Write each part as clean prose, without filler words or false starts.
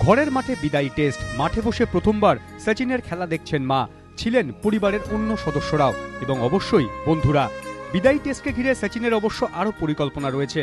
ঘরের মাঠে বিদায়ী টেস্ট, মাঠে বসে প্রথমবার সচিনের খেলা দেখছেন মা, ছিলেন পরিবারের অন্য সদস্যরাও এবং অবশ্যই বন্ধুরা। বিদায়ী টেস্টকে ঘিরে সচিনের অবশ্য আরও পরিকল্পনা রয়েছে।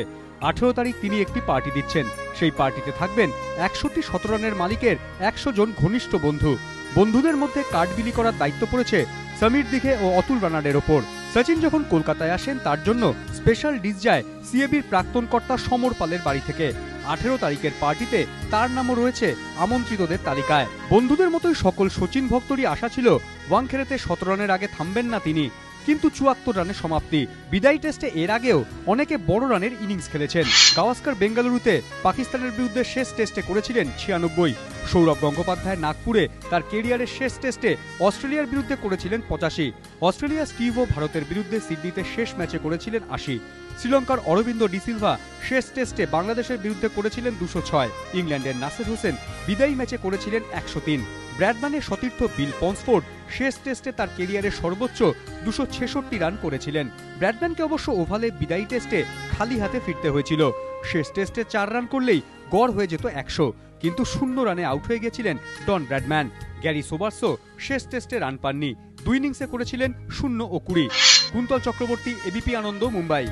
18 তারিখ তিনি একটি পার্টি দিচ্ছেন। সেই পার্টিতে থাকবেন 61 শতরানের মালিকের 100 জন ঘনিষ্ঠ বন্ধু। বন্ধুদের মধ্যে কার্ড বিলি করার দায়িত্ব পড়েছে সমীর দিঘে ও অতুল রানাডের ওপর। সচিন যখন কলকাতায় আসেন তার জন্য স্পেশাল ডিশ যায় সিএবির প্রাক্তন কর্তা সমর পালের বাড়ি থেকে। 18 তারিখের পার্টিতে তার নামও রয়েছে আমন্ত্রিতদের তালিকায়। বন্ধুদের মতোই সকল সচিন ভক্তরই আশা ছিল ওয়াংখেড়েতে 17 রানের আগে থামবেন না তিনি, কিন্তু 74 রানে সমাপ্তি। বিদায়ী টেস্টে এর আগেও অনেকে বড় রানের ইনিংস খেলেছেন। গাওয়াস্কর বেঙ্গালুরুতে পাকিস্তানের বিরুদ্ধে শেষ টেস্টে করেছিলেন 96। সৌরভ গঙ্গোপাধ্যায় নাগপুরে তার কেরিয়ারের শেষ টেস্টে অস্ট্রেলিয়ার বিরুদ্ধে করেছিলেন 85। অস্ট্রেলিয়া স্টিভও ভারতের বিরুদ্ধে সিডনিতে শেষ ম্যাচে করেছিলেন 80। শ্রীলঙ্কার অরবিন্দ ডিসিলভা শেষ টেস্টে বাংলাদেশের বিরুদ্ধে করেছিলেন 206। ইংল্যান্ডের নাসির হোসেন বিদায়ী ম্যাচে করেছিলেন 103। ব্র্যাডম্যানের সতীর্থ বিল পন্সফোর্ড শেষ টেস্টে তার কেরিয়ারের সর্বোচ্চ 266 রান করেছিলেন। ব্র্যাডম্যানকে অবশ্য ওভালে বিদায়ী টেস্টে খালি হাতে ফিরতে হয়েছিল। শেষ টেস্টে 4 রান করলেই গড় হয়ে যেত 100, কিন্তু 0 রানে আউট হয়ে গেছিলেন ডন ব্র্যাডম্যান। গ্যারি সোবার্সও শেষ টেস্টে রান পাননি, 2 ইনিংসে করেছিলেন 0 ও 20। কুন্তল চক্রবর্তী, এবিপি আনন্দ, মুম্বাই।